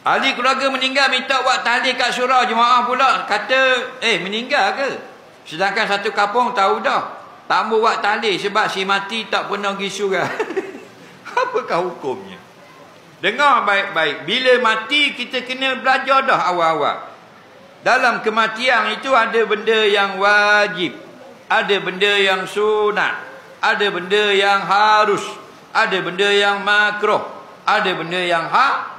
Ahli keluarga meninggal minta buat tahlil kat surau, jemaah pula kata, meninggal ke? Sedangkan satu kampung tahu dah, tak mau buat tahlil sebab si mati tak pernah pergi surau. Apakah hukumnya? Dengar baik-baik. Bila mati kita kena belajar dah awal-awal. Dalam kematian itu ada benda yang wajib, ada benda yang sunat, ada benda yang harus, ada benda yang makruh, ada benda yang haram.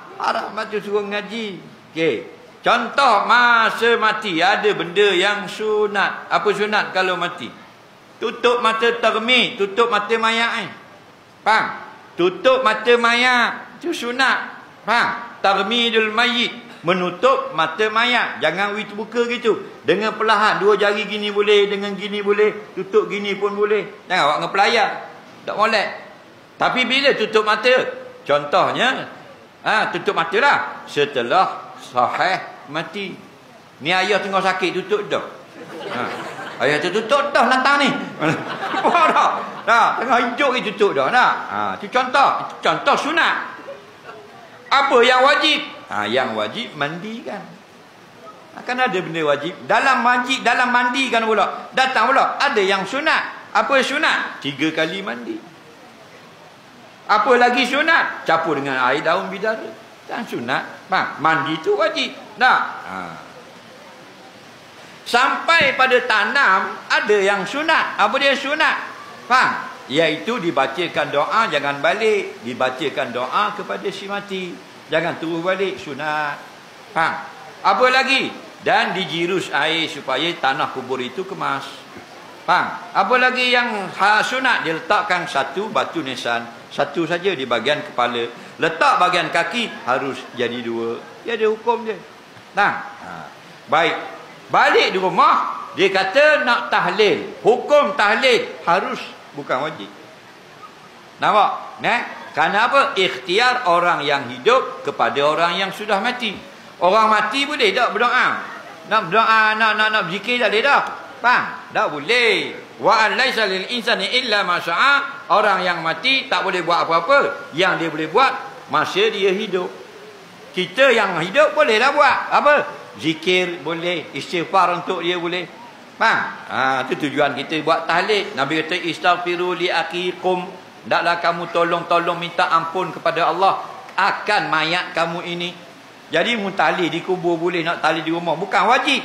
Mati suruh ngaji. Okey. Contoh masa mati ada benda yang sunat. Apa sunat kalau mati? Tutup mata termik, tutup mata mayat. Faham? Tutup mata mayat itu sunat. Faham? Tarmidul mayyit, menutup mata mayat. Jangan buka gitu. Dengan perlahan, dua jari gini boleh, dengan gini boleh, tutup gini pun boleh. Jangan awak ngepelayar. Tak molek. Tapi bila tutup mata? Contohnya, tutup mata lah setelah sahih mati. Ni ayah tengah sakit, tutup dah. Ayah tu tutup dah lantang ni. Dah, tengah hidup ni tutup dah. Itu contoh sunat. Apa yang wajib? Yang wajib mandikan. Akan ada benda wajib. Dalam mandikan pula. Datang pula. Ada yang sunat. Apa sunat? 3 kali mandi. Apa lagi sunat? Capur dengan air daun bidara. Dan sunat. Mandi tu wajib. Sampai pada tanam, ada yang sunat. Apa dia sunat? Faham? Iaitu dibacakan doa, jangan balik. Dibacakan doa kepada si mati. Jangan terus balik, sunat. Faham? Apa lagi? Dan dijirus air supaya tanah kubur itu kemas. Faham? Apa lagi yang sunat? Dia letakkan satu batu nisan. Satu saja di bahagian kepala. Letak bahagian kaki, harus jadi 2. Dia ada hukum dia. Baik. Balik di rumah, dia kata nak tahlil. Hukum tahlil harus, bukan wajib. Nampak? Kerana apa? Ikhtiar orang yang hidup kepada orang yang sudah mati. Orang mati boleh tak berdoa? Nak berdoa, nak berzikir tak boleh dah. Faham? Tak boleh. Wa an laisa lil insani illa ma syaa. Orang yang mati tak boleh buat apa-apa. Yang dia boleh buat masa dia hidup. Kita yang hidup bolehlah buat apa? Zikir boleh, istighfar untuk dia boleh. Faham? Itu tujuan kita buat tahlil. Nabi kata istaghfiru li akikum. Hendaklah kamu tolong minta ampun kepada Allah akan mayat kamu ini. Jadi tahlil di kubur boleh, nak tahlil di rumah bukan wajib.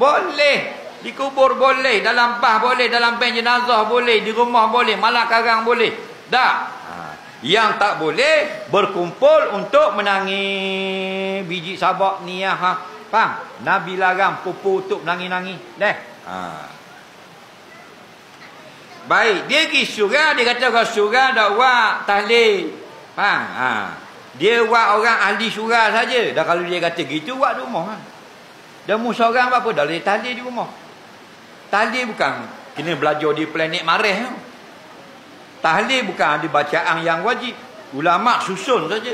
Boleh. Di kubur boleh, dalam bah boleh, dalam bank jenazah boleh, di rumah boleh, malah karang boleh. Dah. Yang tak boleh berkumpul untuk menangis biji sabak niyah. Faham? Nabi larang kumpul untuk menangis-nangis. Baik, dia pergi surau, dia kata orang surau dak buat tahlil. Faham? Dia buat orang ahli surau saja. Dah kalau dia kata gitu buat di rumah. Dah mu seorang apa dah boleh tahlil di rumah. Tahlil bukan kena belajar di planet Mareh. Tahlil bukan ada bacaan yang wajib. Ulama susun saja.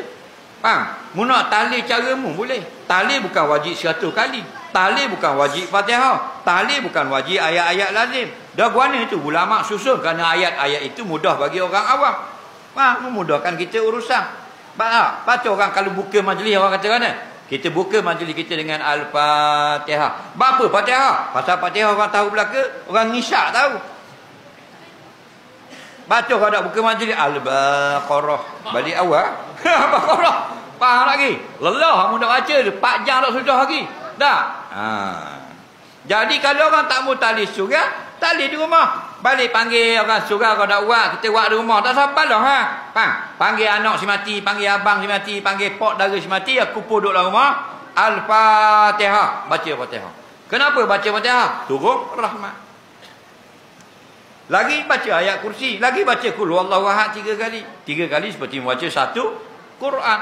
Faham? Mu nak tahlil caramu boleh. Tahlil bukan wajib 100 kali. Tahlil bukan wajib Fatihah. Tahlil bukan wajib ayat-ayat lazim. Dah guana itu ulama susun kerana ayat-ayat itu mudah bagi orang awam. Faham? Memudahkan kita urusan. Baca orang kalau buka majlis orang kata mana? Kita buka majlis kita dengan Al-Fatihah. Apa Fatihah? Pasal Fatihah orang tahu belaka, orang ngisyak tahu. Baca kalau nak buka majlis Al-Baqarah. Balik awal. Baqarah. Faham lagi? Lelah kamu nak baca dia. 4 jam tak sudah lagi. Dah. Jadi kalau orang tak mau tahlil surau, tahlil di rumah. Balik panggil orang surau kalau nak buat, kita buat di rumah. Tak sabar lah. Faham? Panggil anak si mati, panggil abang si mati, panggil pak dara si mati, aku pun duduk dalam rumah. Al-Fatihah. Baca Fatihah. Kenapa baca Fatihah? Turun rahmat. Lagi baca ayat kursi. Lagi baca Qul huwallahu ahad 3 kali. 3 kali seperti membaca satu Quran.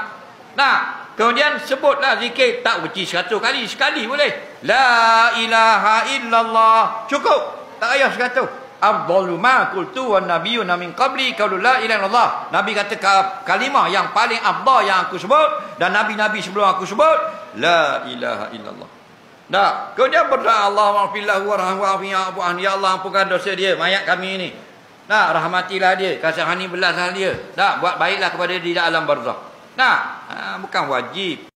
Kemudian sebutlah zikir. Tak berhenti 100 kali. Sekali boleh. La ilaha illallah. Cukup. Tak payah 100. Afdalu ma qultu wan nabiyyuna min qabli qaulu la ilaha illallah. Nabi kata kalimah yang paling afdal yang aku sebut dan nabi-nabi sebelum aku sebut la ilaha illallah. Kemudian berdoa Allahumma fillahu warhamhu ya Allah ampunkan dosa dia mayat kami ini. Rahmatilah dia, kasihani belaslah dia. Buat baiklah kepada dia di alam barzakh. Nak? Bukan wajib.